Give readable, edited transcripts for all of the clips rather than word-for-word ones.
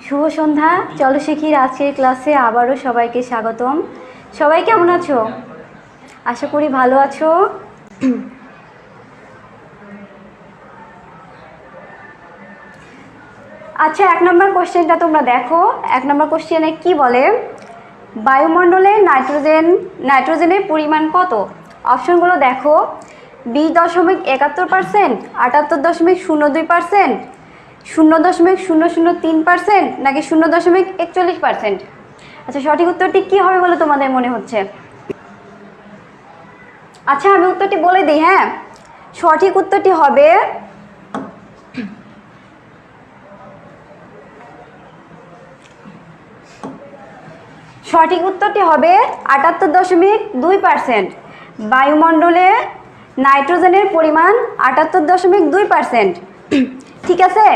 শুভ সন্ধ্যা। চলো শিখির আজকের ক্লাসে আবারও সবাইকে স্বাগতম। সবাই কেমন আছো? আশা করি ভালো আছো। আচ্ছা, 1 নম্বর কোশ্চেনটা তোমরা দেখো। 1 নম্বর কোশ্চেনে কি বলে, বায়ুমণ্ডলে নাইট্রোজেনের পরিমাণ কত? অপশনগুলো দেখো, 20.71%, 78.02%, 0.003%, নাকি 0.41%। আচ্ছা, সঠিক উত্তরটি কি হবে বলে তোমাদের মনে হচ্ছে? আচ্ছা, আমি উত্তরটি বলে দিই। হ্যাঁ, সঠিক উত্তরটি হবে সঠিক উত্তরটি হবে 78.2%। বায়ুমণ্ডলে নাইট্রোজেনের পরিমাণ 78.2%। ঠিক আছে,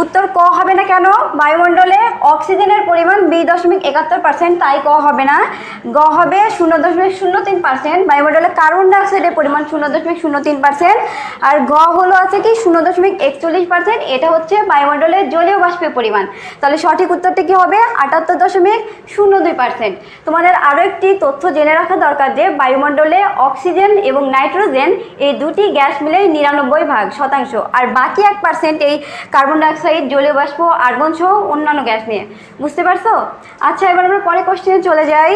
উত্তর ক হবে না কেন? বায়ুমণ্ডলে অক্সিজেনের পরিমাণ 20.71%, তাই ক হবে না। গ হবে 0.03%। বায়ুমণ্ডলে কার্বন ডাইঅক্সাইডের পরিমাণ 0.03%। আর গ হলো আছে কি 0.41%। এটা হচ্ছে বায়ুমণ্ডলের জলীয় বাষ্পের পরিমাণ। তাহলে সঠিক উত্তরটি কি হবে? 78.02%। তোমাদের আরও একটি তথ্য জেনে রাখা দরকার যে বায়ুমণ্ডলে অক্সিজেন এবং নাইট্রোজেন এই দুটি গ্যাস মিলে 99% আর বাকি 1% এই কার্বন ডাইঅক্সাইড, জলীয় বাষ্প, আর্গন সহ অন্যান্য গ্যাস নিয়ে। বুঝতে পারছো? আচ্ছা, এবার আমরা পরে কোশ্চেনে চলে যাই।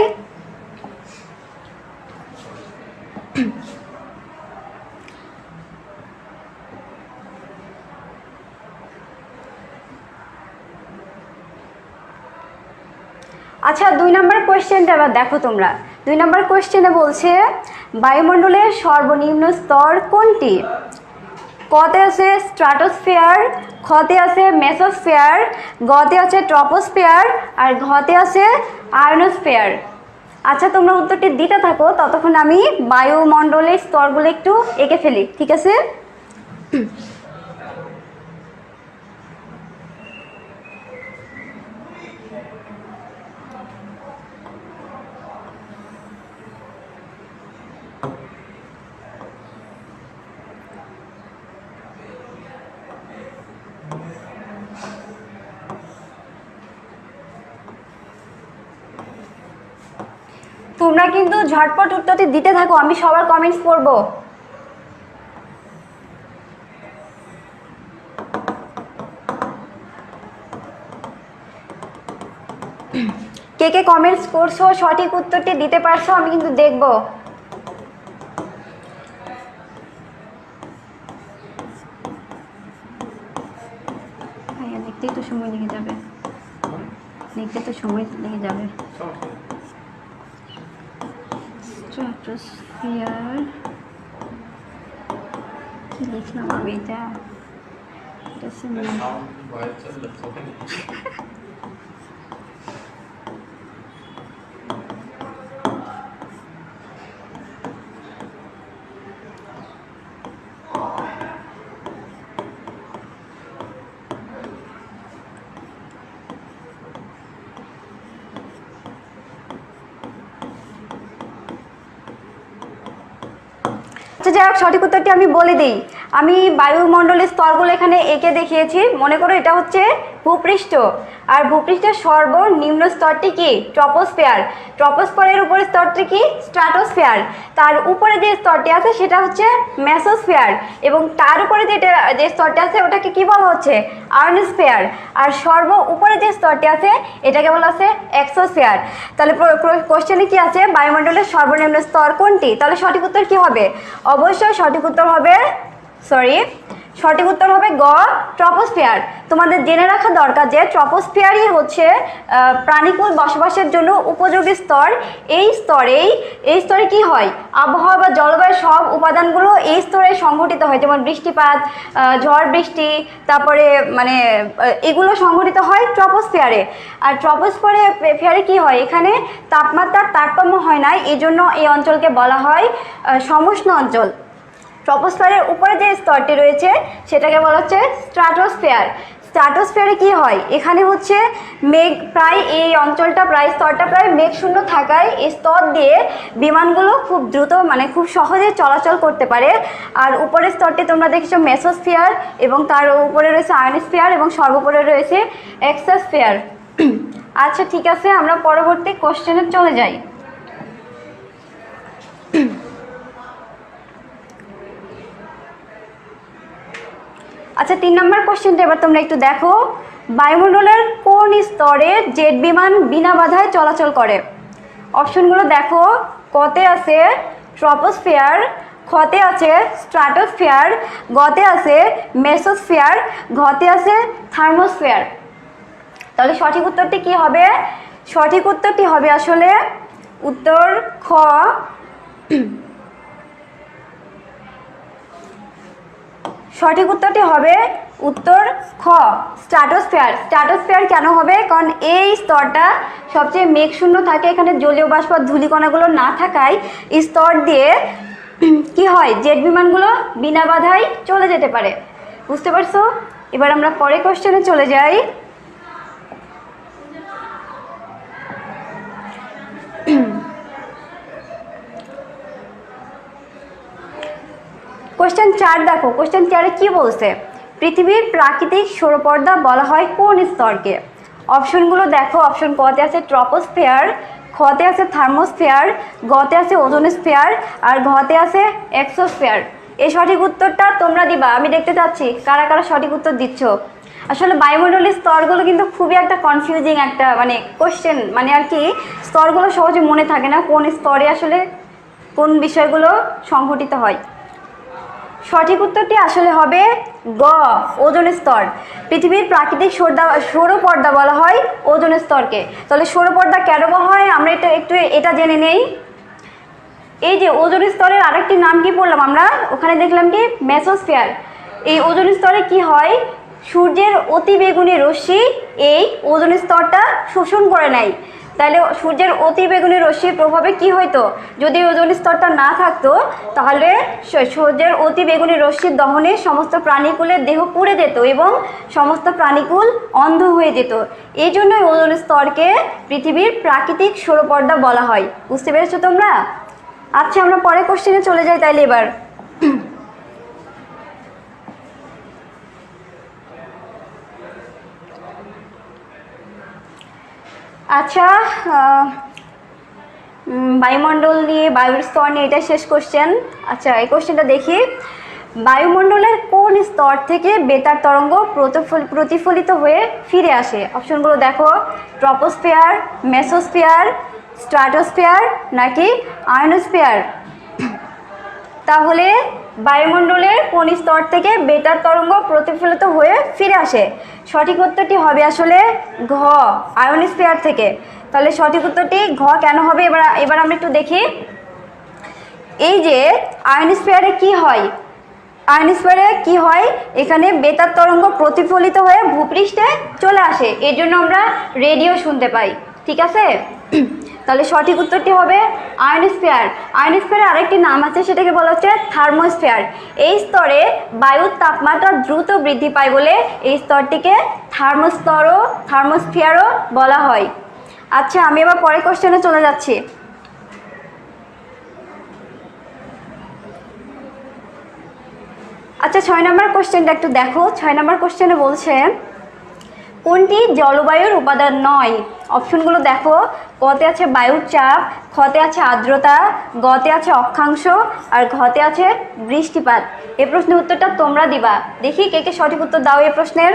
আচ্ছা, 2 নম্বর কোশ্চেনটা এবার দেখো তোমরা। 2 নম্বর কোশ্চেনে বলছে বায়ুমণ্ডলের সর্বনিম্ন স্তর কোনটি? কতে আছে স্ট্রাটোস্ফিয়ার, খতে আছে মেসোস্ফিয়ার, গতে আছে ট্রপোস্ফিয়ার, আর ঘতে আছে আয়নোস্ফিয়ার। আচ্ছা, তোমরা উত্তরটি দিতে থাকো, ততক্ষণ আমি বায়ুমণ্ডলের স্তরগুলো একটু এঁকে ফেলি। ঠিক আছে? তোমরা কিন্তু ঝটপট উত্তরটি দিতে থাকো, আমি সবার কমেন্টস পড়বো। কে কে কমেন্টস করছো, সঠিক উত্তরটি দিতে পারছো, আমি কিন্তু দেখবো। লিখতেই তো সময় লেগে যাবে, স্ট্রাটোস্ফিয়ার কি লিখলাম আমি? এটা আচ্ছা, যাই হোক, সঠিক উত্তরটি আমি বলে দিই। আমি বায়ুমণ্ডলের স্তরগুলো এখানে এঁকে দেখিয়েছি। মনে করো এটা হচ্ছে ভূপৃষ্ঠ, আর ভূপৃষ্ঠের সর্বনিম্ন স্তরটি কি? ট্রপোস্ফিয়ার। ট্রপোস্ফিয়ারের উপরের স্তরটি কি? স্ট্রাটোস্ফিয়ার। তার উপরে যে স্তরটি আছে সেটা হচ্ছে মেসোস্ফিয়ার, এবং তার উপরে যে স্তরটি আছে ওটাকে কি বলা হচ্ছে? আয়নোস্ফিয়ার। আর উপরে যে স্তরটি আছে এটাকে বলা হচ্ছে এক্সোস্ফিয়ার। তাহলে কোশ্চেনে কি আছে? বায়ুমণ্ডলের সর্বনিম্ন স্তর কোনটি? তাহলে সঠিক উত্তর কি হবে? অবশ্যই সঠিক উত্তর হবে গ, ট্রপোস্ফিয়ার। তোমাদের জেনে রাখা দরকার যে ট্রপোস্ফিয়ারই হচ্ছে প্রাণীকুল বসবাসের জন্য উপযোগী স্তর। এই স্তরে কি হয়? আবহাওয়া বা জলবায়ুর সব উপাদানগুলো এই স্তরে সংঘটিত হয়, যেমন বৃষ্টিপাত, ঝড় বৃষ্টি, তারপরে এগুলো সংঘটিত হয় ট্রপোস্ফিয়ারে। আর ট্রপোস্ফিয়ারে কি হয়? এখানে তাপমাত্রার তারতম্য হয় না, এই জন্য এই অঞ্চলকে বলা হয় সমুষ্ণ অঞ্চল। ট্রপোস্ফিয়ারের উপরে যে স্তরটি রয়েছে সেটাকে বলা হচ্ছে স্ট্রাটোস্ফিয়ার। স্ট্র্যাটোস্ফিয়ারে কি হয়, এখানে হচ্ছে মেঘ প্রায় এই অঞ্চলটা প্রায় স্তরটা প্রায় মেঘশূন্য থাকায় এই স্তর দিয়ে বিমানগুলো খুব দ্রুত মানে খুব সহজে চলাচল করতে পারে। আর উপরের স্তরটি তোমরা দেখেছো মেসোস্ফিয়ার, এবং তার উপরে রয়েছে আয়নোস্ফিয়ার, এবং সর্বোপরে রয়েছে এক্সোস্ফিয়ার। আচ্ছা ঠিক আছে, আমরা পরবর্তী কোশ্চেনে চলে যাই। আচ্ছা 3 নম্বর কোশ্চেনটা এবার তোমরা একটু দেখো, বায়ুমণ্ডলের কোন স্তরে জেট বিমান বিনা বাধায় চলাচল করে? অপশনগুলো দেখো, কতে আছে ট্রপোস্ফিয়ার, খতে আছে স্ট্র্যাটোস্ফিয়ার, গতে আছে মেসোস্ফিয়ার, ঘতে আছে থার্মোস্ফিয়ার। তাহলে সঠিক উত্তরটি কি হবে? সঠিক উত্তরটি হবে আসলে উত্তর খ, সঠিক উত্তরটি হবে উত্তর খ, স্ট্র্যাটোস্ফিয়ার। স্ট্র্যাটোস্ফিয়ার কেন হবে? কারণ এই স্তরটা সবচেয়ে মেঘশূন্য থাকে, এখানে জলীয় বাষ্প ধূলিকণাগুলো না থাকায় স্তর দিয়ে কি হয়, জেট বিমানগুলো বিনা বাধায় চলে যেতে পারে। বুঝতে পারছো? এবার আমরা পরের কোশ্চেনে চলে যাই। কোশ্চেন 4 দেখো, কোশ্চেন 4-এ কি বলছে? পৃথিবীর প্রাকৃতিক সৌরপর্দা বলা হয় কোন স্তরকে? অপশনগুলো দেখো, অপশন কতে আছে ট্রপোস্ফিয়ার, খতে আছে থার্মোস্ফিয়ার, গতে আছে ওজোনোস্ফিয়ার, আর ঘতে আছে এক্সোস্ফিয়ার। এই সঠিক উত্তরটা তোমরা দিবা, আমি দেখতে চাচ্ছি কারা কারা সঠিক উত্তর দিচ্ছ। আসলে বায়ুমণ্ডলের স্তরগুলো কিন্তু খুবই একটা কনফিউজিং একটা মানে কোশ্চেন, মানে আর কি স্তরগুলো সহজে মনে থাকে না, কোন স্তরে আসলে কোন বিষয়গুলো সংঘটিত হয়। সঠিক উত্তরটি আসলে হবে গ, ওজোন স্তর। পৃথিবীর প্রাকৃতিক সৌরপর্দা বলা হয় ওজোন স্তরকে। তাহলে সৌরপর্দা কেন বলা হয় আমরা এটা জেনে নেই। এই যে ওজোন স্তরের আরেকটি নাম কি পড়লাম আমরা, ওখানে দেখলাম কি মেসোস্ফিয়ার। এই ওজোন স্তরে কি হয়, সূর্যের অতিবেগুনি রশ্মি এই ওজোন স্তরটা শোষণ করে নেয়। তাহলে সূর্যের অতিবেগুনি রশ্মির প্রভাবে কি হইতো, যদি ওজোন স্তরটা না থাকতো তাহলে সূর্যের অতিবেগুনি রশ্মির দহনে সমস্ত প্রাণীকুলের দেহ পুড়ে যেত এবং সমস্ত প্রাণীকুল অন্ধ হয়ে যেত। এই জন্যই ওজোন স্তরকে পৃথিবীর প্রাকৃতিক সৌরপর্দা বলা হয়। বুঝতে পেরেছো তোমরা? আচ্ছা আমরা পরের কোশ্চেনে চলে যাই তাইলে এবার। আচ্ছা বায়ুমণ্ডল নিয়ে, বায়ুর স্তর নিয়ে এটা শেষ কোশ্চেন। আচ্ছা এই কোশ্চেনটা দেখি, বায়ুমণ্ডলের কোন স্তর থেকে বেতার তরঙ্গ প্রতিফলিত হয়ে ফিরে আসে? অপশনগুলো দেখো, ট্রপোস্ফিয়ার, মেসোস্ফিয়ার, স্ট্র্যাটোস্ফিয়ার নাকি আয়নোস্ফিয়ার। তাহলে বায়ুমণ্ডলের কোন স্তর থেকে বেতার তরঙ্গ প্রতিফলিত হয়ে ফিরে আসে? সঠিক উত্তরটি হবে আসলে ঘ, আয়নোস্ফিয়ার থেকে। তাহলে সঠিক উত্তরটি ঘ কেন হবে এবার আমরা একটু দেখি। এই যে আয়নোস্ফিয়ারে কি হয়, আয়নোস্ফিয়ারে কি হয়, এখানে বেতার তরঙ্গ প্রতিফলিত হয়ে ভূপৃষ্ঠে চলে আসে, এর জন্য আমরা রেডিও শুনতে পাই। ঠিক আছে, তাহলে সঠিক উত্তরটি হবে আয়নোস্ফিয়ার। আয়নোস্ফিয়ারের আরেকটি নাম আছে, সেটাকে বলা হচ্ছে থার্মোস্ফিয়ার। এই স্তরে বায়ুর তাপমাত্রা দ্রুত বৃদ্ধি পায় বলে এই স্তরটিকে থার্মোস্ফিয়ারও বলা হয়। আচ্ছা আমি এবার পরের কোশ্চেনে চলে যাচ্ছি। আচ্ছা 6 নম্বর কোশ্চেনটা একটু দেখো। 6 নম্বর কোশ্চেনে বলছে কোনটি জলবায়ুর উপাদান নয়? অপশনগুলো দেখো, কতে আছে বায়ুর চাপ, খতে আছে আর্দ্রতা, গতে আছে অক্ষাংশ, আর ঘতে আছে বৃষ্টিপাত। এই প্রশ্নের উত্তরটা তোমরা দিবা, দেখি কে কে সঠিক উত্তর দাও এই প্রশ্নের।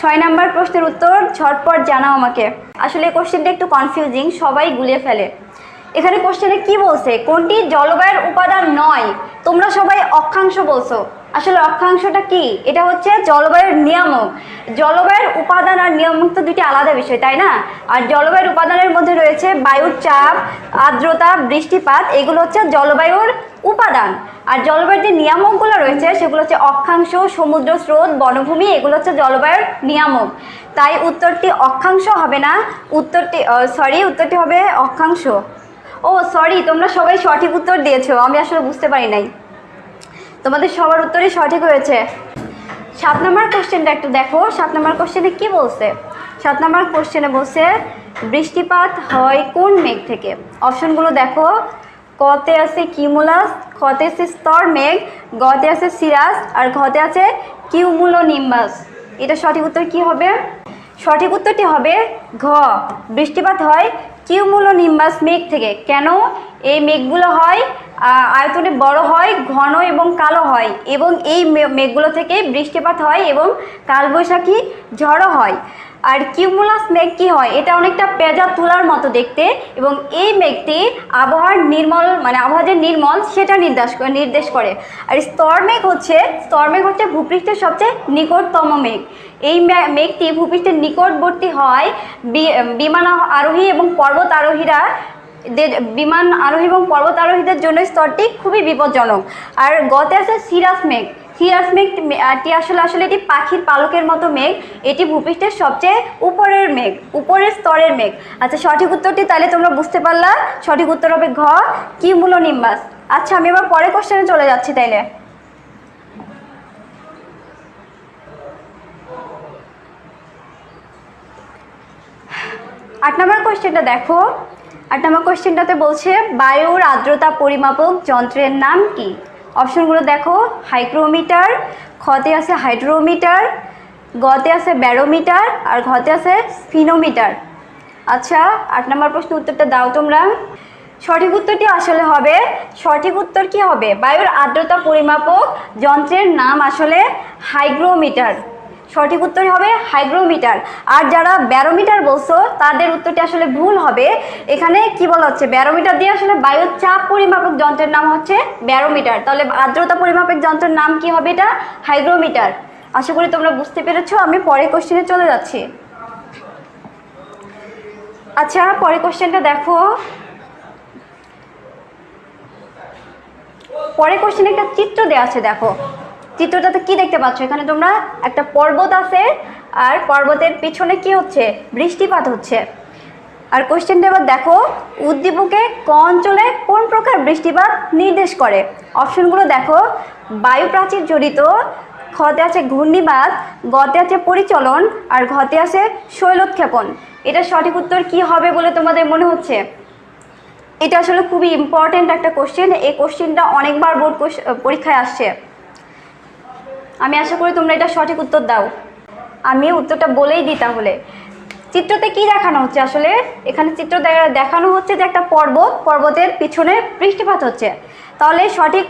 6 নম্বর প্রশ্নের উত্তর ঝটপট জানাও আমাকে। আসলে এই কোশ্চেনটা একটু কনফিউজিং, সবাই গুলিয়ে ফেলে। এখানে কোশ্চেনে কি বলছে, কোনটি জলবায়ুর উপাদান নয়? তোমরা সবাই অক্ষাংশ বলছো। আসলে অক্ষাংশটা কি? এটা হচ্ছে জলবায়ুর নিয়ামক। জলবায়ুর উপাদান আর নিয়ামক তো দুটি আলাদা বিষয়, তাই না? আর জলবায়ুর উপাদানের মধ্যে রয়েছে বায়ুর চাপ, আর্দ্রতা, বৃষ্টিপাত, এগুলো হচ্ছে জলবায়ুর উপাদান। আর জলবায়ুর যে নিয়ামকগুলো রয়েছে সেগুলো হচ্ছে অক্ষাংশ, সমুদ্র স্রোত, বনভূমি, এগুলো হচ্ছে জলবায়ুর নিয়ামক। তাই উত্তরটি অক্ষাংশ হবে না, উত্তরটি হবে অক্ষাংশ। ও সরি, তোমরা সবাই সঠিক উত্তর দিয়েছো, আমি আসলে বুঝতে পারি নাই। তোমাদের সবার উত্তরই সঠিক হয়েছে। 7 নম্বর কোশ্চেনটা একটু দেখো। 7 নম্বর কোশ্চেনে কি বলছে? 7 নম্বর কোশ্চেনে বলছে বৃষ্টিপাত হয় কোন মেঘ থেকে? অপশনগুলো দেখো। কতে আছে কিউমুলাস, খতে আছে স্তর মেঘ, গতে আছে সিরাস, আর ঘতে আছে কিউমুলোনিম্বাস। এটা সঠিক উত্তর কি হবে? সঠিক উত্তরটি হবে ঘ, বৃষ্টিপাত হয় কিউমুলোনিম্বাস মেঘ থেকে। কেন? এই মেঘগুলো হয় আয়তনে বড় হয়, ঘন এবং কালো হয়, এবং এই মেঘগুলো থেকে বৃষ্টিপাত হয় এবং কালবৈশাখী ঝড়ও হয়। আর কিউমুলাস মেঘ কি হয়? এটা অনেকটা পেঁজা তুলার মতো দেখতে, এবং এই মেঘটি আবহাওয়ার নির্মল মানে আবহাওয়া যে নির্মল সেটা নির্দেশ করে। আর স্তর মেঘ হচ্ছে ভূপৃষ্ঠের সবচেয়ে নিকটতম মেঘ। এই মেঘটি ভূপৃষ্ঠের নিকটবর্তী হয় বিমান আরোহী এবং পর্বত আরোহীদের জন্য স্তরটি খুবই বিপজ্জনক। আর গতে আছে সিরাস মেঘটি আসলে এটি পাখির পালকের মতো মেঘ। এটি ভূপৃষ্ঠের সবচেয়ে উপরের স্তরের মেঘ। আচ্ছা, সঠিক উত্তরটি তাহলে তোমরা বুঝতে পারলা। সঠিক উত্তর হবে ঘ, কিউমুলোনিম্বাস। আচ্ছা, আমি এবার পরের কোশ্চেনে চলে যাচ্ছি তাইলে। আট নম্বর কোশ্চেনটা দেখো। 8 নম্বর কোশ্চেনটাতে বলছে বায়ুর আর্দ্রতা পরিমাপক যন্ত্রের নাম কি? অপশনগুলো দেখো। হাইগ্রোমিটার, খতে আছে হাইড্রোমিটার, গতে আছে ব্যারোমিটার, আর ঘতে আছে স্ফিনোমিটার। আচ্ছা, 8 নম্বর প্রশ্ন উত্তরটা দাও তোমরা। সঠিক উত্তরটি আসলে হবে, সঠিক উত্তর কি হবে? বায়ুর আর্দ্রতা পরিমাপক যন্ত্রের নাম আসলে হাইগ্রোমিটার। সঠিক উত্তর হবে হাইগ্রোমিটার। আর যারা ব্যারোমিটার বলছো তাদের উত্তরটি আসলে ভুল হবে। এখানে কি বলা হচ্ছে? ব্যারোমিটার দিয়ে আসলে বায়ুর চাপ পরিমাপক যন্ত্রের নাম হচ্ছে ব্যারোমিটার। তাহলে আর্দ্রতা পরিমাপক যন্ত্রের নাম কি হবে? এটা হাইগ্রোমিটার। আশা করি তোমরা বুঝতে পেরেছো। আমি পরের কোশ্চেনে চলে যাচ্ছি। আচ্ছা, পরের কোশ্চেনটা দেখো। পরের কোশ্চেনে একটা চিত্র দেওয়া আছে, দেখো চিত্রটাতে কি দেখতে পাচ্ছ? এখানে তোমরা একটা পর্বত আছে, আর পর্বতের পিছনে কি হচ্ছে? বৃষ্টিপাত হচ্ছে। আর কোশ্চেনটা এবার দেখো, উদ্দীপকে ক অঞ্চলে কোন প্রকার বৃষ্টিপাত নির্দেশ করে? অপশনগুলো দেখো। বায়ু প্রাচীর জড়িত, খতে আছে ঘূর্ণিবাত, গতে আছে পরিচলন, আর ঘতে আছে শৈলোৎক্ষেপণ। এটা সঠিক উত্তর কি হবে বলে তোমাদের মনে হচ্ছে? এটা আসলে খুবই ইম্পর্টেন্ট একটা কোশ্চেন। এই কোশ্চেনটা অনেকবার বোর্ড পরীক্ষায় আসছে। আমি আশা করি তোমরা এটা সঠিক উত্তর দাও। আমি উত্তরটা বলেই দিই তাহলে। চিত্রতে কি দেখানো হচ্ছে? আসলে এখানে চিত্র দেখানো হচ্ছে যে একটা পর্বতের পিছনে বৃষ্টিপাত হচ্ছে। তাহলে সঠিক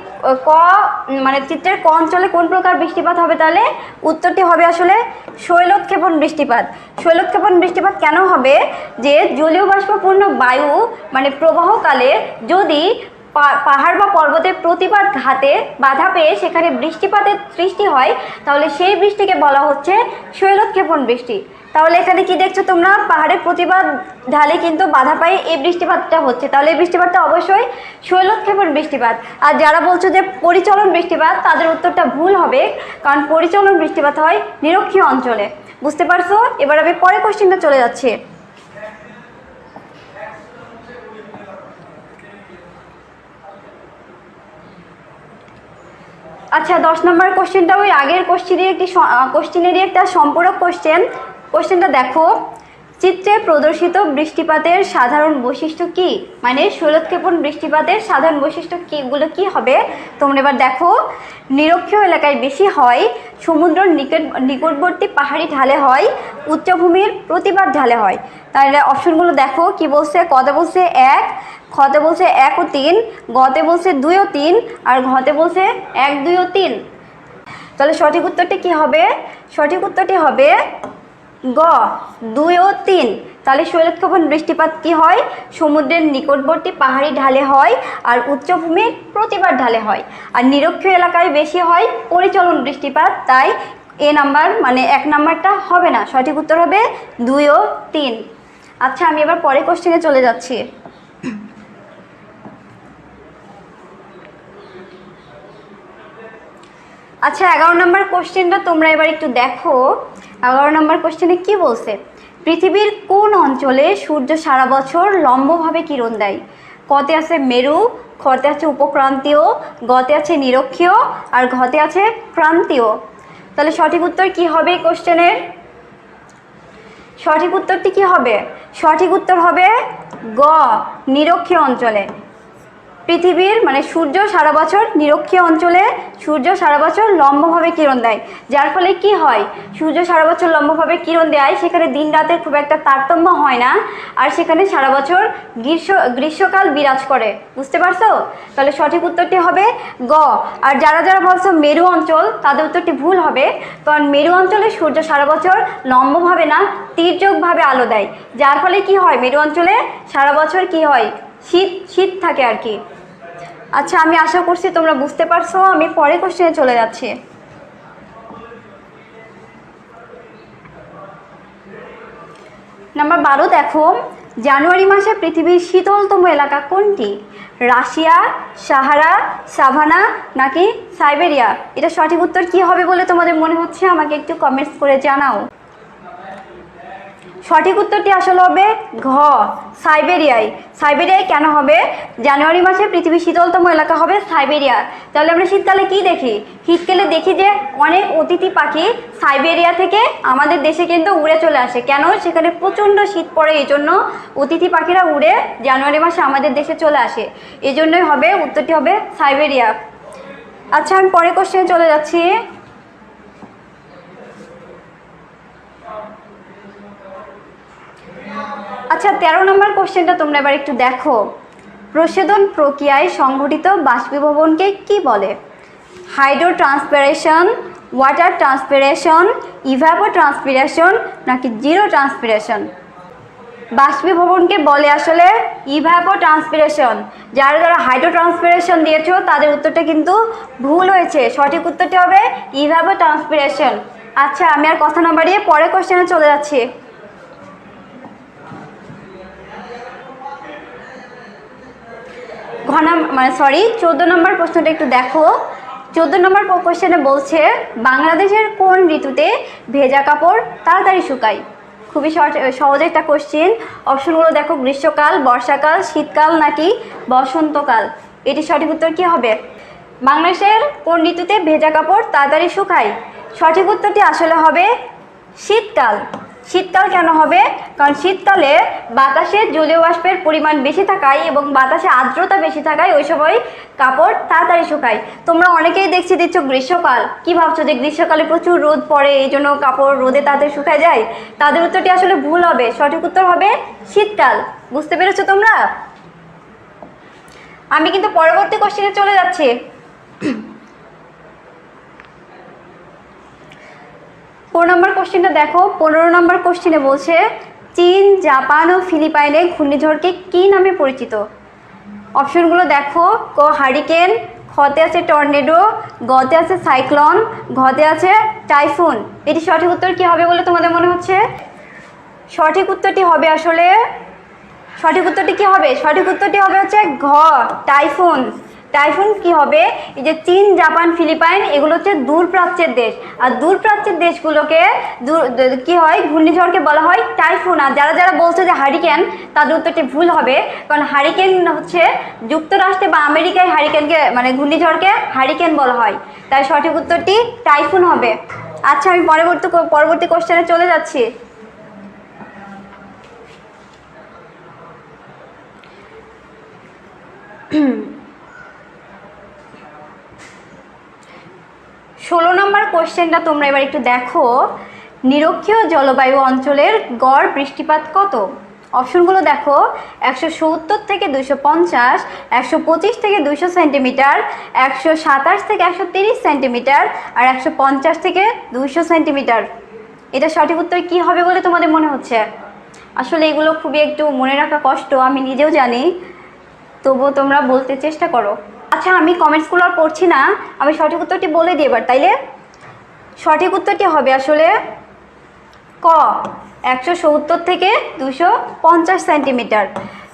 মানে চিত্রের ক অঞ্চলে কোন প্রকার বৃষ্টিপাত হবে? তাহলে উত্তরটি হবে আসলে শৈলোৎক্ষেপণ বৃষ্টিপাত। শৈলোৎক্ষেপণ বৃষ্টিপাত কেন হবে? যে জলীয় বাষ্পপূর্ণ বায়ু মানে প্রবাহকালে যদি পাহাড় বা পর্বতের প্রতিপাদ ঘাতে বাধা পেয়ে সেখানে বৃষ্টিপাতের সৃষ্টি হয়, তাহলে সেই বৃষ্টিকে বলা হচ্ছে শৈলোৎক্ষেপণ বৃষ্টি। তাহলে এখানে কি দেখছো তোমরা? পাহাড়ের প্রতিপাদ ঢালে কিন্তু বাধা পায়ে এই বৃষ্টিপাতটা হচ্ছে। তাহলে এই বৃষ্টিপাতটা অবশ্যই শৈলোৎক্ষেপণ বৃষ্টিপাত। আর যারা বলছো যে পরিচলন বৃষ্টিপাত, তাদের উত্তরটা ভুল হবে, কারণ পরিচলন বৃষ্টিপাত হয় নিরক্ষীয় অঞ্চলে। বুঝতে পারছো? এবার আমি পরের কোশ্চেনটা চলে যাচ্ছি। আচ্ছা, 10 নম্বর কোশ্চেনটা ওই আগের কোশ্চেনেরই একটা সম্পূরক কোশ্চেনটা দেখো। চিত্রে প্রদর্শিত বৃষ্টিপাতের সাধারণ বৈশিষ্ট্য কি? মানে শৈলোৎক্ষেপণ বৃষ্টিপাতের সাধারণ বৈশিষ্ট্য কিগুলো কি হবে? তোমরা এবার দেখো। নিরক্ষীয় এলাকায় বেশি হয়, সমুদ্র নিকটবর্তী পাহাড়ি ঢালে হয়, উচ্চভূমির প্রতিপাদ ঢালে হয়। তাহলে অপশনগুলো দেখো কি বলছে। কতে বলছে 1, খতে বলছে 1 ও 3, গতে বলছে 2 ও 3, আর ঘতে বলছে 1, 2 ও 3। তাহলে সঠিক উত্তরটি কি হবে? সঠিক উত্তরটি হবে গ, 2 ও 3। তাহলে শৈলোৎক্ষেপণ বৃষ্টিপাত কি হয়? সমুদ্রের নিকটবর্তী পাহাড়ি ঢালে হয়, আর উচ্চভূমির প্রতিপাদ ঢালে হয়। আর নিরক্ষীয় এলাকায় বেশি হয় পরিচলন বৃষ্টিপাত। তাই এ নাম্বার মানে 1 নাম্বারটা হবে না। সঠিক উত্তর হবে 2 ও 3। আচ্ছা, আমি এবার পরের কোশ্চেনে চলে যাচ্ছি। আচ্ছা, 11 নম্বর কোশ্চেনটা তোমরা এবার একটু দেখো। 11 নম্বর কোশ্চেনে কি বলছে? পৃথিবীর কোন অঞ্চলে সূর্য সারা বছর লম্বভাবে কিরণ দেয়? কতে আছে মেরু, খতে আছে উপক্রান্তীয়, গতে আছে নিরক্ষীয়, আর ঘতে আছে ক্রান্তীয়। তাহলে সঠিক উত্তর কি হবে এই কোশ্চেনের? সঠিক উত্তরটি কি হবে? সঠিক উত্তর হবে গ, নিরক্ষীয় অঞ্চলে। পৃথিবীর মানে সূর্য সারা বছর নিরক্ষীয় অঞ্চলে সূর্য সারা বছর লম্বভাবে কিরণ দেয়, যার ফলে কি হয়, সূর্য সারা বছর লম্বভাবে কিরণ দেয়, সেখানে দিন রাতের খুব একটা তারতম্য হয় না, আর সেখানে সারা বছর গ্রীষ্মকাল বিরাজ করে। বুঝতে পারছো? তাহলে সঠিক উত্তরটি হবে গ। আর যারা যারা বলছো মেরু অঞ্চল, তাদের উত্তরটি ভুল হবে, কারণ মেরু অঞ্চলে সূর্য সারা বছর লম্বভাবে না তির্যকভাবে আলো দেয়, যার ফলে কি হয়, মেরু অঞ্চলে সারা বছর কি হয়, শীত থাকে আর কি। আচ্ছা, আমি আশা করছি তোমরা বুঝতে পারছো। আমি পরের কোশ্চেনে চলে যাচ্ছি। নাম্বার 12 দেখো, জানুয়ারি মাসে পৃথিবীর শীতলতম এলাকা কোনটি? রাশিয়া, সাহারা, সাভানা নাকি সাইবেরিয়া? এটা সঠিক উত্তর কি হবে বলে তোমাদের মনে হচ্ছে? আমাকে একটু কমেন্টস করে জানাও। সঠিক উত্তরটি আসলে হবে ঘ, সাইবেরিয়ায়। সাইবেরিয়ায় কেন হবে? জানুয়ারি মাসে পৃথিবীর শীতলতম এলাকা হবে সাইবেরিয়া। তাহলে আমরা শীতকালে কি দেখি? শীতকালে দেখি যে অনেক অতিথি পাখি সাইবেরিয়া থেকে আমাদের দেশে কিন্তু উড়ে চলে আসে। কেন? সেখানে প্রচণ্ড শীত পড়ে, এই জন্য অতিথি পাখিরা উড়ে জানুয়ারি মাসে আমাদের দেশে চলে আসে। এই জন্যই হবে উত্তরটি হবে সাইবেরিয়া। আচ্ছা, আমি পরের কোশ্চেনে চলে যাচ্ছি। আচ্ছা, 13 নম্বর কোশ্চেনটা তোমরা এবার একটু দেখো। প্রশোধন প্রক্রিয়ায় সংঘটিত বাষ্পীভবনকে কি বলে? Hydro transpiration, water transpiration, evapotranspiration নাকি জিরো ট্রান্সপিরেশন? বাষ্পীভবনকে বলে আসলে ইভাপো ট্রান্সপিরেশন। যারা যারা হাইড্রো ট্রান্সপিরেশন দিয়েছো তাদের উত্তরটা কিন্তু ভুল হয়েছে। সঠিক উত্তরটি হবে ইভাপো ট্রান্সপিরেশন। আচ্ছা, আমি আর কথা না বাড়িয়ে পরের কোশ্চেনে চলে যাচ্ছি। মানে 14 নম্বর প্রশ্নটা একটু দেখো। 14 নম্বর কোশ্চেনে বলছে, বাংলাদেশের কোন ঋতুতে ভেজা কাপড় তাড়াতাড়ি শুকায়? খুবই সহজ একটা কোশ্চেন। অপশনগুলো দেখো, গ্রীষ্মকাল, বর্ষাকাল, শীতকাল নাকি বসন্তকাল? এটি সঠিক উত্তর কি হবে? বাংলাদেশের কোন ঋতুতে ভেজা কাপড় তাড়াতাড়ি শুকায়? সঠিক উত্তরটি আসলে হবে শীতকাল। শীতকাল কেন হবে? কারণ শীতকালে বাতাসে জলীয় বাষ্পের পরিমাণ বেশি থাকায় এবং বাতাসে আর্দ্রতা বেশি থাকায় ওই সময় কাপড় তাড়াতাড়ি শুকায়। তোমরা অনেকেই দেখছি দিচ্ছ গ্রীষ্মকাল। কি ভাবছো যে গ্রীষ্মকালে প্রচুর রোদ পড়ে এই জন্য কাপড় রোদে তাড়াতাড়ি শুকায় যায়? তাদের উত্তরটি আসলে ভুল হবে। সঠিক উত্তর হবে শীতকাল। বুঝতে পেরেছো তোমরা? আমি কিন্তু পরবর্তী কোশ্চেনে চলে যাচ্ছি। 4 নম্বর কোশ্চেনটা দেখো। 15 নম্বর কোশ্চেনে বলছে, চীন, জাপান ও ফিলিপাইনে ঘূর্ণিঝড়কে কী নামে পরিচিত? অপশনগুলো দেখো, ক হারিকেন, খতে আছে টর্নেডো, গতে আছে সাইক্লোন, ঘতে আছে টাইফুন। এটি সঠিক উত্তর কি হবে বলে তোমাদের মনে হচ্ছে? সঠিক উত্তরটি হবে আসলে সঠিক উত্তরটি কি হবে? সঠিক উত্তরটি হবে হচ্ছে ঘ, টাইফুন। টাইফুন কি হবে? এই যে চীন, জাপান, ফিলিপাইন এগুলো হচ্ছে দূরপ্রাচ্যের দেশ, আর দূরপ্রাচ্যের দেশগুলোকে কি হয়, ঘূর্ণিঝড়কে বলা হয় টাইফুন। আর যারা যারা বলছে যে হারিকেন, তাদের উত্তরটি ভুল হবে, কারণ হারিকেন হচ্ছে যুক্তরাষ্ট্রে বা আমেরিকায় হারিকেনকে মানে ঘূর্ণিঝড়কে হারিকেন বলা হয়, তাই সঠিক উত্তরটি টাইফুন হবে। আচ্ছা, আমি পরবর্তী কোশ্চেনে চলে যাচ্ছি। 16 নম্বর কোশ্চেনটা তোমরা এবার একটু দেখো। নিরক্ষীয় জলবায়ু অঞ্চলের গড় বৃষ্টিপাত কত? অপশনগুলো দেখো, 170 থেকে 250, 125 থেকে 200 সেন্টিমিটার, 127 থেকে 130 সেন্টিমিটার আর 150 থেকে 200 সেন্টিমিটার। এটা সঠিক উত্তর কি হবে বলে তোমাদের মনে হচ্ছে? আসলে এগুলো খুবই একটু মনে রাখা কষ্ট, আমি নিজেও জানি, তবুও তোমরা বলতে চেষ্টা করো। আচ্ছা, আমি কমেন্টসগুলো আর পড়ছি না, আমি সঠিক উত্তরটি বলে দিই এবার। তাইলে সঠিক উত্তরটি হবে আসলে ক, 170 থেকে 250 সেন্টিমিটার।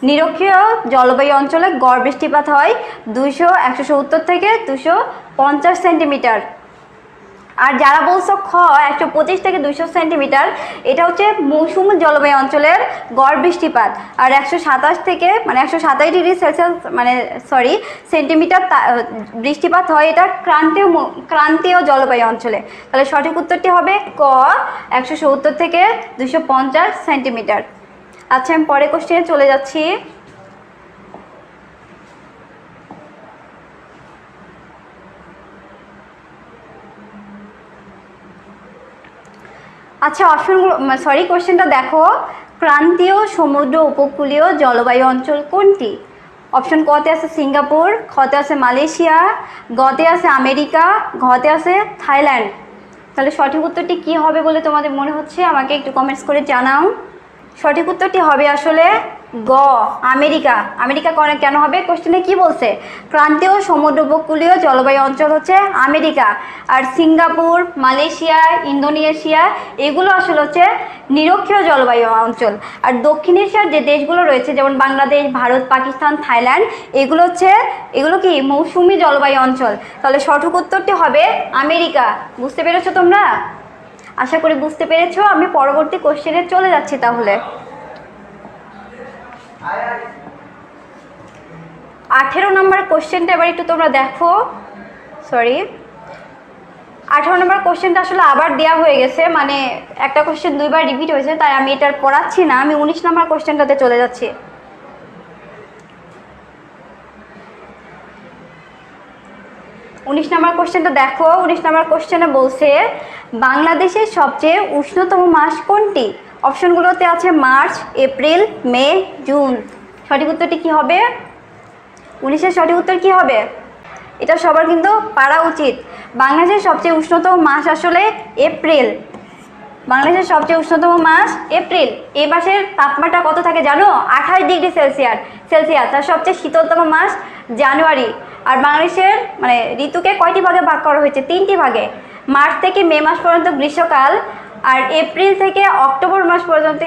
নিরক্ষীয় জলবায়ু অঞ্চলে গড় বৃষ্টিপাত হয় 170 থেকে 250 সেন্টিমিটার। আর যারা বলছো খ 125 থেকে 200 সেন্টিমিটার, এটা হচ্ছে মৌসুমী জলবায়ু অঞ্চলের গড় বৃষ্টিপাত। আর 127 থেকে মানে 127 ডিগ্রি সেলসিয়াস মানে সেন্টিমিটার বৃষ্টিপাত হয় এটা ক্রান্তীয় জলবায়ু অঞ্চলে। তাহলে সঠিক উত্তরটি হবে ক 170 থেকে 250 সেন্টিমিটার। আচ্ছা, আমি পরে কোশ্চেনে চলে যাচ্ছি। আচ্ছা, অপশনগুলো কোশ্চেনটা দেখো, ক্রান্তীয় সমুদ্র উপকূলীয় জলবায়ু অঞ্চল কোনটি? অপশন কতে আছে সিঙ্গাপুর, খতে আছে মালয়েশিয়া, গতে আছে আমেরিকা, ঘতে আছে থাইল্যান্ড। তাহলে সঠিক উত্তরটি কি হবে বলে তোমাদের মনে হচ্ছে আমাকে একটু কমেন্টস করে জানাও। সঠিক উত্তরটি হবে আসলে গ আমেরিকা। আমেরিকা কেন হবে? কোশ্চেনে কি বলছে? ক্রান্তীয় সমুদ্র উপকূলীয় জলবায়ু অঞ্চল হচ্ছে আমেরিকা। আর সিঙ্গাপুর, মালয়েশিয়া, ইন্দোনেশিয়া এগুলো আসলে হচ্ছে নিরক্ষীয় জলবায়ু অঞ্চল। আর দক্ষিণ এশিয়ার যে দেশগুলো রয়েছে যেমন বাংলাদেশ, ভারত, পাকিস্তান, থাইল্যান্ড এগুলো কি মৌসুমী জলবায়ু অঞ্চল। তাহলে সঠিক উত্তরটি হবে আমেরিকা। বুঝতে পেরেছো তোমরা? আশা করি বুঝতে পেরেছো। আমি পরবর্তী কোশ্চেনে চলে যাচ্ছি। তাহলে 18 নম্বর কোশ্চেনটা এবার একটু তোমরা দেখো। 18 নম্বর কোশ্চেনটা আসলে আবার দেওয়া হয়ে গেছে, মানে একটা কোশ্চেন দুইবার রিপিট হয়েছে, তাই আমি এটার পড়াচ্ছি না। আমি 19 নম্বর কোশ্চেনটাতে চলে যাচ্ছি। 19 নম্বর কোশ্চেনটা দেখো। 19 নম্বর কোশ্চেনে বলছে বাংলাদেশের সবচেয়ে উষ্ণতম মাস কোনটি? অপশনগুলোতে আছে মার্চ, এপ্রিল, মে, জুন। সঠিক উত্তরটি কি হবে? 19-এর সঠিক উত্তর কি হবে? এটা সবার কিন্তু পারা উচিত। বাংলাদেশের সবচেয়ে উষ্ণতম মাস আসলে এপ্রিল। বাংলাদেশের সবচেয়ে উষ্ণতম মাস এপ্রিল। এই মাসের তাপমাত্রা কত থাকে জানো? 28 ডিগ্রি সেলসিয়াস। আর সবচেয়ে শীতলতম মাস জানুয়ারি। আর বাংলাদেশের মানে ঋতুকে কয়টি ভাগে ভাগ করা হয়েছে? 3টি ভাগে। মার্চ থেকে মে মাস পর্যন্ত গ্রীষ্মকাল, আর এপ্রিল থেকে অক্টোবর মাস পর্যন্ত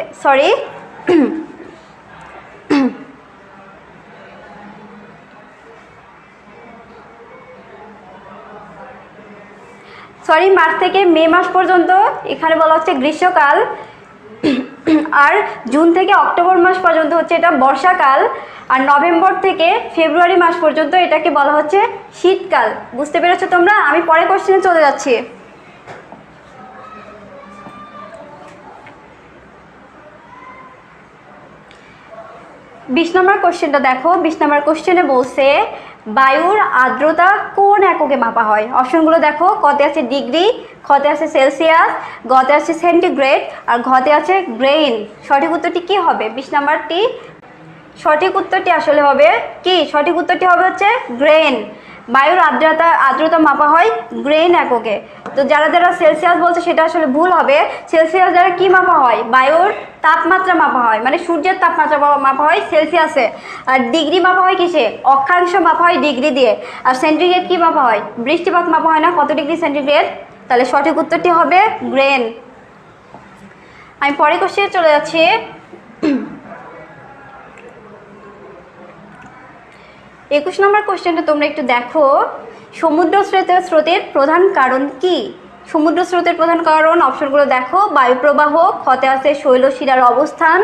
মার্চ থেকে মে মাস পর্যন্ত এখানে বলা হচ্ছে গ্রীষ্মকাল, আর জুন থেকে অক্টোবর মাস পর্যন্ত হচ্ছে এটা বর্ষাকাল, আর নভেম্বর থেকে ফেব্রুয়ারি মাস পর্যন্ত এটাকে বলা হচ্ছে শীতকাল। বুঝতে পেরেছো তোমরা? আমি পরে কোশ্চেনে চলে যাচ্ছি। বিশ নম্বর কোশ্চেনটা দেখো। 20 নম্বর কোশ্চেনে বলছে বায়ুর আর্দ্রতা কোন এককে মাপা হয়? অপশনগুলো দেখো, কতে আছে ডিগ্রি, খতে আছে সেলসিয়াস, গতে আছে সেন্টিগ্রেড, আর ঘতে আছে গ্রেইন। সঠিক উত্তরটি কি হবে? 20 নম্বরটি সঠিক উত্তরটি আসলে হবে কি? সঠিক উত্তরটি হবে হচ্ছে গ্রেইন। বায়ুর আর্দ্রতা মাপা হয় গ্রেইন এককে। তো যারা যারা সেলসিয়াস বলছে সেটা আসলে ভুল হবে। সেলসিয়াস দ্বারা কি মাপা হয়? বায়ুর তাপমাত্রা মাপা হয়, মানে সূর্যের তাপমাত্রা মাপা হয় সেলসিয়াসে। আর ডিগ্রি মাপা হয় কিসে? অক্ষাংশ মাপা হয় ডিগ্রি দিয়ে। আর সেন্টিগ্রেড কি মাপা হয়? বৃষ্টিপাত মাপা হয় না, কত ডিগ্রি সেন্টিগ্রেড। তাহলে সঠিক উত্তরটি হবে গ্রেন। আমি পরে কোশ্চেনে চলে যাচ্ছি। 21 নম্বর কোশ্চেনটা তোমরা একটু দেখো। সমুদ্র স্রোতের প্রধান কারণ কি? সমুদ্র স্রোতের প্রধান কারণ অপশনগুলো দেখো, বায়ুপ্রবাহ, খতে আছে শৈলশিরার অবস্থান,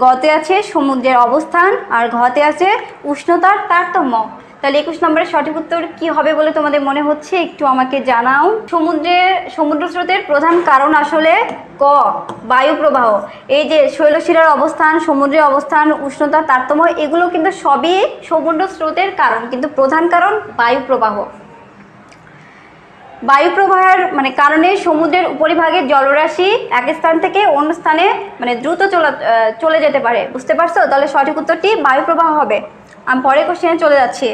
গতে আছে সমুদ্রের অবস্থান, আর ঘতে আছে উষ্ণতার তারতম্য। তাহলে 21 নম্বরের সঠিক উত্তর কি হবে বলে তোমাদের মনে হচ্ছে একটু আমাকে জানাও। সমুদ্র স্রোতের প্রধান কারণ আসলে ক বায়ুপ্রবাহ। এই যে শৈলশিরার অবস্থান, সমুদ্রের অবস্থান, উষ্ণতার তারতম্য এগুলো কিন্তু সবই সমুদ্র স্রোতের কারণ, কিন্তু প্রধান কারণ বায়ুপ্রবাহ। বায়ুপ্রবাহের মানে কারণে সমুদ্রের উপরিভাগের জলরাশি এক স্থান থেকে অন্য স্থানে মানে দ্রুত চলে যেতে পারে। বুঝতে পারছো? তাহলে সঠিক উত্তরটি বায়ুপ্রবাহ হবে। আমি পরের কোশ্চেনে চলে যাচ্ছি।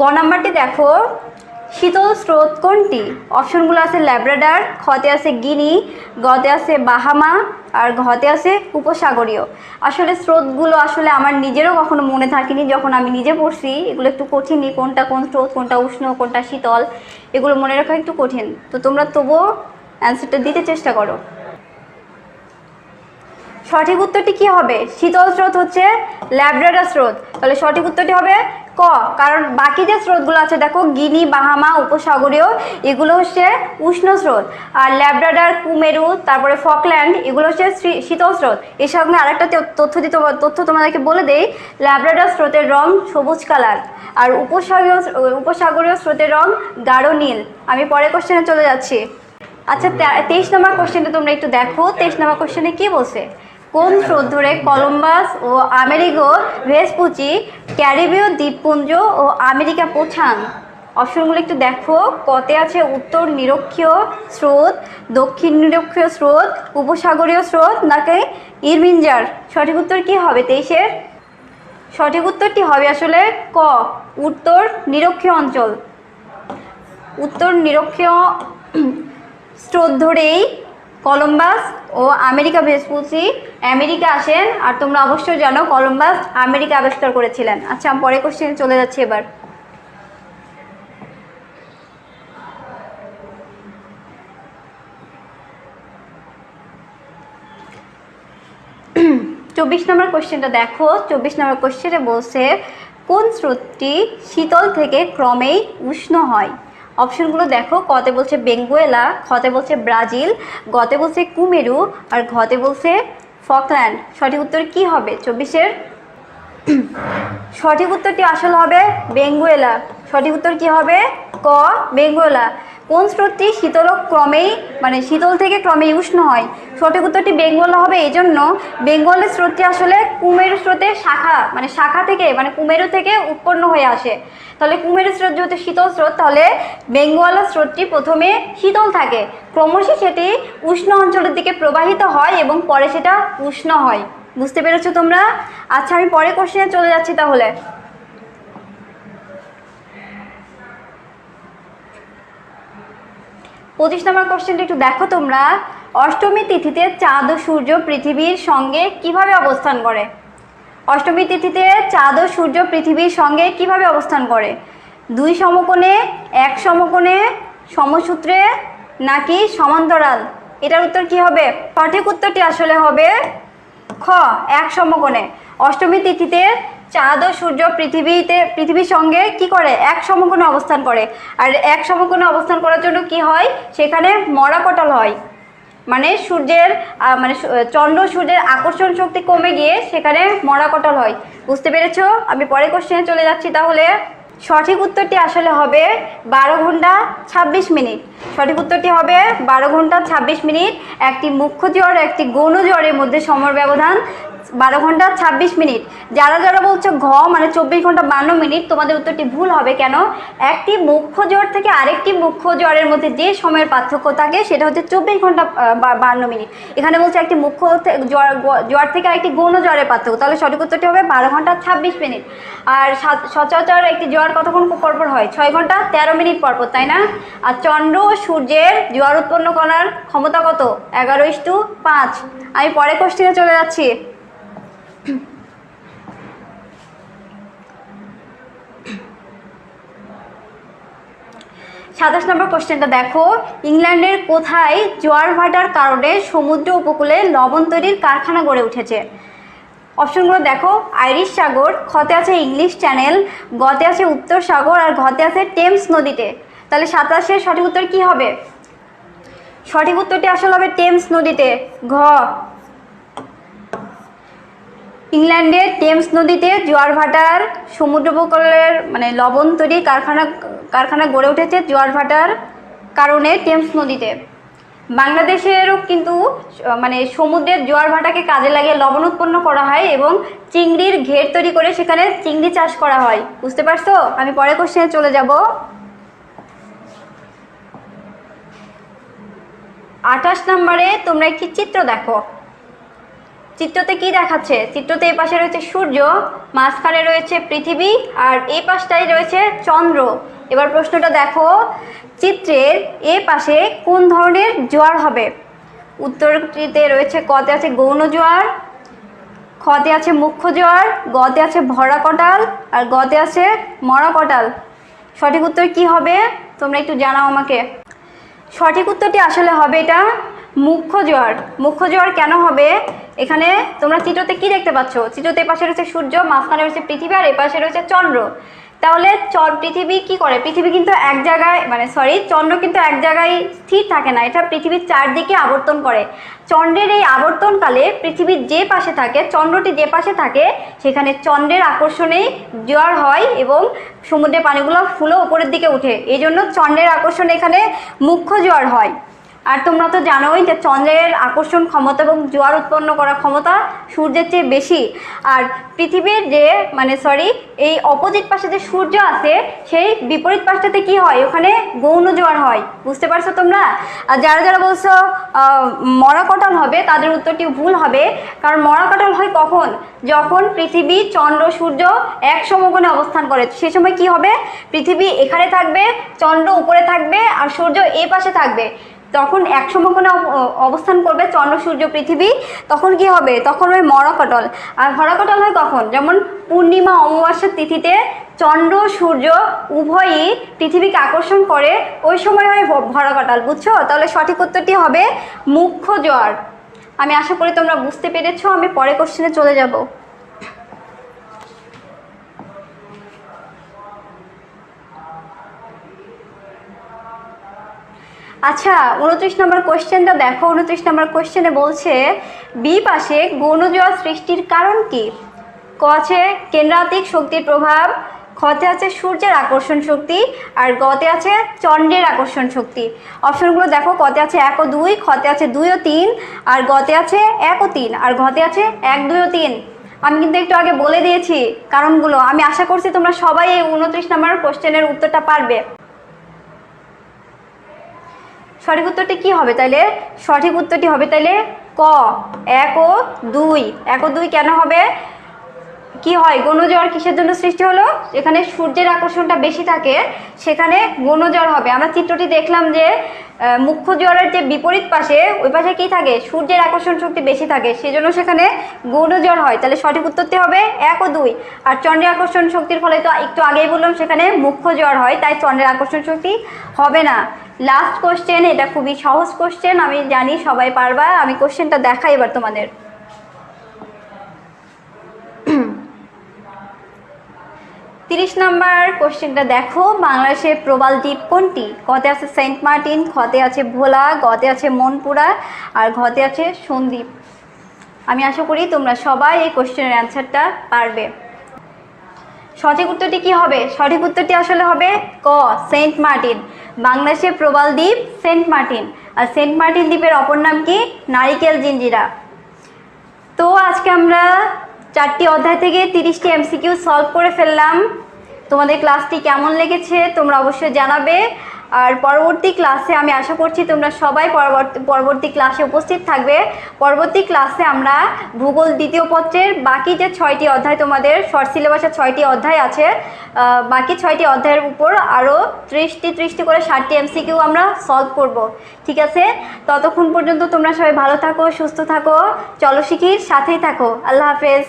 গ নাম্বারটি দেখো, শীতল স্রোত কোনটি? অপশনগুলো আছে ল্যাব্রাডার, খতে আছে গিনি, গতে আছে বাহামা, আর ঘতে আছে উপসাগরীয়। আসলে স্রোতগুলো আসলে আমার নিজেরও কখনো মনে থাকেনি, যখন আমি নিজে পড়ছি এগুলো একটু কঠিনই, কোনটা কোন স্রোত, কোনটা উষ্ণ, কোনটা শীতল, এগুলো মনে রাখা একটু কঠিন। তো তোমরা তবুও অ্যান্সারটা দিতে চেষ্টা করো। সঠিক উত্তরটি কি হবে? শীতল স্রোত হচ্ছে ল্যাব্রাডার স্রোত। তাহলে সঠিক উত্তরটি হবে ক ক, কারণ বাকি যে স্রোতগুলো আছে দেখো গিনি, বাহামা, উপসাগরীয়, এগুলো হচ্ছে উষ্ণ স্রোত। আর ল্যাব্রাডর, কুমেরু, তারপরে ফকল্যান্ড, এগুলো হচ্ছে শীতল স্রোত। এর সঙ্গে আরেকটা তথ্য তোমাদেরকে বলে দেই, ল্যাব্রাডর স্রোতের রং সবুজ কালার, আর উপসাগরীয় স্রোতের রং গাঢ় নীল। আমি পরের কোশ্চেনে চলে যাচ্ছি। আচ্ছা, 23 নম্বর কোশ্চেনটা তোমরা একটু দেখো। 23 নম্বর কোশ্চেনে কি বলছে? কোন স্রোত ধরে কলম্বাস ও আমেরিগো ভেসপুচি ক্যারিবীয় দ্বীপপুঞ্জ ও আমেরিকা পৌঁছান? অপশনগুলো একটু দেখো। কতে আছে উত্তর নিরক্ষীয় স্রোত, দক্ষিণ নিরক্ষীয় স্রোত, উপসাগরীয় স্রোত নাকি ইরমিঞ্জার? সঠিক উত্তর কি হবে 23-এর? সঠিক উত্তরটি হবে আসলে ক, উত্তর নিরক্ষীয় অঞ্চল। উত্তর নিরক্ষীয় স্রোত ধরেই কলম্বাস ও আমেরিকা ভেসপুচি আমেরিকা আসেন। আর তোমরা অবশ্যই জানো কলম্বাস আমেরিকা আবিষ্কার করেছিলেন। আচ্ছা, আমি পরের কোশ্চেনে চলে যাচ্ছি এবার। চব্বিশ নম্বর কোশ্চেনটা দেখো। 24 নম্বর কোশ্চেনে বলছে কোন স্রোতটি শীতল থেকে ক্রমেই উষ্ণ হয়? অপশনগুলো দেখো। কতে বলছে বেঙ্গুয়েলা, খতে বলছে ব্রাজিল, গতে বলছে কুমেরু, আর ঘতে বলছে ফকল্যান্ড। সঠিক উত্তর কি হবে 24-এর? সঠিক উত্তরটি আসলে হবে বেঙ্গুয়েলা। সঠিক উত্তর কি হবে? ক, বেঙ্গুয়েলা। কোন স্রোতটি শীতল থেকে ক্রমেই উষ্ণ হয়? সঠিক উত্তরটি বেঙ্গুয়েলা হবে। এই জন্য বেঙ্গলের স্রোতটি আসলে কুমেরু স্রোতের শাখা থেকে কুমেরু থেকে উৎপন্ন হয়ে আসে। তাহলে কুমেরু স্রোত যেহেতু শীতল স্রোত, তাহলে বেঙ্গোয়ালা স্রোতটি প্রথমে শীতল থাকে, ক্রমশ সেটি উষ্ণ অঞ্চলের দিকে প্রবাহিত হয় এবং পরে সেটা উষ্ণ হয়। বুঝতে পেরেছো তোমরা? আচ্ছা, আমি পরের কোশ্চেনে চলে যাচ্ছি তাহলে। পঁচিশ নম্বর কোশ্চেনটা একটু দেখো তোমরা। অষ্টমী তিথিতে চাঁদ ও সূর্য পৃথিবীর সঙ্গে কিভাবে অবস্থান করে? অষ্টমী তিথিতে চাঁদ ও সূর্য পৃথিবীর সঙ্গে কিভাবে অবস্থান করে? 2 সমকোণে, 1 সমকোণে, সমসূত্রে নাকি সমান্তরাল? এটার উত্তর কি হবে? সঠিক উত্তরটি আসলে হবে খ, 1 সমকোণে। অষ্টমী তিথিতে চাঁদ ও সূর্য পৃথিবীর সঙ্গে কি করে? 1 সমকোণে অবস্থান করে। আর 1 সমকোণে অবস্থান করার জন্য কি হয়? সেখানে মরাকটল হয়। চন্দ্র সূর্যের আকর্ষণ শক্তি কমে গিয়ে সেখানে মরাকটল হয়। বুঝতে পেরেছো? আমি পরের কোশ্চেনে চলে যাচ্ছি তাহলে। সঠিক উত্তরটি আসলে হবে 12 ঘন্টা 26 মিনিট। সঠিক উত্তরটি হবে 12 ঘন্টা 26 মিনিট। একটি মুখ্য জ্বর একটি গৌণ জ্বরের মধ্যে সময়ের ব্যবধান 12 ঘন্টা 26 মিনিট। যারা বলছো ঘ 24 ঘন্টা 52 মিনিট, তোমাদের উত্তরটি ভুল হবে। কেন? একটি মুখ্য জ্বর থেকে আরেকটি মুখ্য জ্বরের মধ্যে যে সময়ের পার্থক্য থাকে সেটা হচ্ছে 24 ঘন্টা 52 মিনিট। এখানে বলছে একটি মুখ্য জ্বর থেকে আরেকটি গৌণ জ্বরের পার্থক্য, তাহলে সঠিক উত্তরটি হবে 12 ঘন্টা 26 মিনিট। আর সচরাচর একটি জ্বর কতক্ষণ পরপর হয়? 6 ঘন্টা 13 মিনিট পরপর, তাই না? আর চন্দ্র ও সূর্যের জ্বর উৎপন্ন করার ক্ষমতা কত? 11:5। আমি পরের কোশ্চেনে চলে যাচ্ছি। 27 নম্বর কোশ্চেনটা দেখো। ইংল্যান্ডের কোথায় জোয়ার ভাটার কারণে সমুদ্র উপকূলে লবণ তৈরির কারখানা গড়ে উঠেছে? অপশনগুলো দেখো। আইরিশ সাগর, খতে আছে ইংলিশ চ্যানেল, গতে আছে উত্তর সাগর, আর ঘতে আছে টেমস নদীতে। তাহলে 27-এর সঠিক উত্তর কি হবে? সঠিক উত্তরটি আসলে হবে টেমস নদীতে, ঘ। ইংল্যান্ডের টেমস নদীতে জোয়ার ভাটার সমুদ্র উপকূলের লবণ তৈরির কারখানা গড়ে উঠেছে জোয়ার ভাটার কারণে টেমস নদীতে। বাংলাদেশেরও কিন্তু সমুদ্রের জোয়ার ভাটাকে কাজে লাগিয়ে লবণ উৎপন্ন করা হয় এবং চিংড়ির ঘের তৈরি করে সেখানে চিংড়ি চাষ করা হয়। বুঝতে পারছো? আমি পরের কোশ্চেনে চলে যাব। 28 নম্বরে তোমরা একটি চিত্র দেখো। চিত্রতে কি দেখাচ্ছে? চিত্রতে এই পাশে রয়েছে সূর্য, মাঝখানে রয়েছে পৃথিবী, আর এই পাশটাই রয়েছে চন্দ্র। এবার প্রশ্নটা দেখো, চিত্রের এ পাশে কোন ধরনের জোয়ার হবে? উত্তরটিতে রয়েছে কতে আছে গৌণ জোয়ার, খতে আছে মুখ্য জোয়ার, গতে আছে ভরা কটাল, আর গতে আছে মরা কটাল। সঠিক উত্তর কি হবে? তোমরা একটু জানাও আমাকে। সঠিক উত্তরটি আসলে হবে এটা মুখ্য জোয়ার। মুখ্য জোয়ার কেন হবে? এখানে তোমরা চিত্রতে কি দেখতে পাচ্ছ? চিত্রতে এ পাশে রয়েছে সূর্য, মাঝখানে রয়েছে পৃথিবী, আর এ পাশে রয়েছে চন্দ্র। তাহলে পৃথিবী কি করে? পৃথিবী কিন্তু এক জায়গায় চন্দ্র কিন্তু এক জায়গায় স্থির থাকে না, এটা পৃথিবীর চারদিকে আবর্তন করে। চন্দ্রের এই আবর্তনকালে পৃথিবীর যে পাশে থাকে, চন্দ্রটি যে পাশে থাকে, সেখানে চন্দ্রের আকর্ষণেই জোয়ার হয় এবং সমুদ্রের পানিগুলো ফুলে উপরের দিকে উঠে। এই জন্য চন্দ্রের আকর্ষণে এখানে মুখ্য জোয়ার হয়। আর তোমরা তো জানোই যে চন্দ্রের আকর্ষণ ক্ষমতা এবং জোয়ার উৎপন্ন করার ক্ষমতা সূর্যের চেয়ে বেশি। আর পৃথিবীর যে এই অপোজিট পাশে যে সূর্য আছে, সেই বিপরীত পাশটাতে কি হয়? ওখানে গৌণ জোয়ার হয়। বুঝতে পারছো তোমরা? আর যারা যারা বলছো মরা কাঁঠাল হবে, তাদের উত্তরটি ভুল হবে। কারণ মরা কাঁঠাল হয় কখন? যখন পৃথিবী, চন্দ্র, সূর্য এক সমকোণে অবস্থান করে। সে সময় কি হবে? পৃথিবী এখানে থাকবে, চন্দ্র উপরে থাকবে, আর সূর্য এ পাশে থাকবে। তখন এক সমকোণে অবস্থান করবে চন্দ্র, সূর্য, পৃথিবী। তখন কি হবে? তখন ওই মরা কাঁঠাল। আর ভরা কাঁঠাল হয় কখন? যেমন পূর্ণিমা, অমাবস্যার তিথিতে চন্দ্র, সূর্য উভয়ই পৃথিবীকে আকর্ষণ করে, ওই সময় হয় ভরা কাঁঠাল। বুঝছো? তাহলে সঠিক উত্তরটি হবে মুখ্য জোয়ার। আমি আশা করি তোমরা বুঝতে পেরেছো। আমি পরে কোশ্চেনে চলে যাব। আচ্ছা, 29 নম্বর কোশ্চেনটা দেখো। 29 নম্বর কোশ্চেনে বলছে বি পাশে গৌণ জোয়ার সৃষ্টির কারণ কি? ক আছে কেন্দ্রাতিক শক্তির প্রভাব, খতে আছে সূর্যের আকর্ষণ শক্তি, আর গতে আছে চন্দ্রের আকর্ষণ শক্তি। অপশনগুলো দেখো। কতে আছে 1 ও 2, খতে আছে 2 ও 3, আর গতে আছে 1 ও 3, আর ঘতে আছে 1, 2 ও 3। আমি কিন্তু একটু আগে বলে দিয়েছি কারণগুলো। আমি আশা করছি তোমরা সবাই এই 29 নম্বর কোশ্চেনের উত্তরটা পারবে। সঠিক উত্তরটি কি হবে তাইলে? সঠিক উত্তরটি হবে তাইলে ক, 1 ও 2। 1 ও 2 কেন হবে? কি হয়? গৌণ জোয়ার কিসের জন্য সৃষ্টি হলো? এখানে সূর্যের আকর্ষণটা বেশি থাকে, সেখানে গৌণ জোয়ার হবে। আমরা চিত্রটি দেখলাম যে মুখ্য জোয়ারের যে বিপরীত পাশে, ওই পাশে কি থাকে? সূর্যের আকর্ষণ শক্তি বেশি থাকে, সেজন্য সেখানে গৌণ জোয়ার হয়। তাহলে সঠিক উত্তরটি হবে 1 ও 2। আর চন্দ্রের আকর্ষণ শক্তির ফলে তো একটু আগেই বললাম সেখানে মুখ্য জোয়ার হয়, তাই চন্দ্রের আকর্ষণ শক্তি হবে না। লাস্ট কোশ্চেন, এটা খুবই সহজ কোশ্চেন, আমি জানি সবাই পারবা। আমি কোশ্চেনটা দেখাই এবার তোমাদের। 30 নম্বর কোশ্চেনটা দেখো। বাংলাদেশের প্রবাল দ্বীপ কোনটি? কতে আছে সেন্ট মার্টিন, খতে আছে ভোলা, গতে আছে মনপুরা, আর ঘতে আছে সন্দ্বীপ। আমি আশা করি তোমরা সবাই এই কোশ্চেনের অ্যান্সারটা পারবে। সঠিক উত্তরটি কি হবে? সঠিক উত্তরটি আসলে হবে ক, সেন্ট মার্টিন। বাংলাদেশের প্রবাল দ্বীপ সেন্ট মার্টিন। আর সেন্ট মার্টিন দ্বীপের অপর নাম কি? নারিকেল জিঞ্জিরা। তো আজকে আমরা 4টি অধ্যায় থেকে 30টি এমসিকিউ সলভ করে ফেললাম। তোমাদের ক্লাসটি কেমন লেগেছে তোমরা অবশ্যই জানাবে। আর পরবর্তী ক্লাসে আমি আশা করছি তোমরা সবাই পরবর্তী ক্লাসে উপস্থিত থাকবে। পরবর্তী ক্লাসে আমরা ভূগোল দ্বিতীয় পত্রের বাকি যে 6টি অধ্যায়, তোমাদের শর্ট সিলেবাসের 6টি অধ্যায় আছে, বাকি 6টি অধ্যায়ের উপর আরও 30টি করে 60টি এমসিকিউ আমরা সলভ করব। ঠিক আছে? ততক্ষণ পর্যন্ত তোমরা সবাই ভালো থাকো, সুস্থ থাকো। চলো শিখির সাথেই থাকো। আল্লাহ হাফেজ।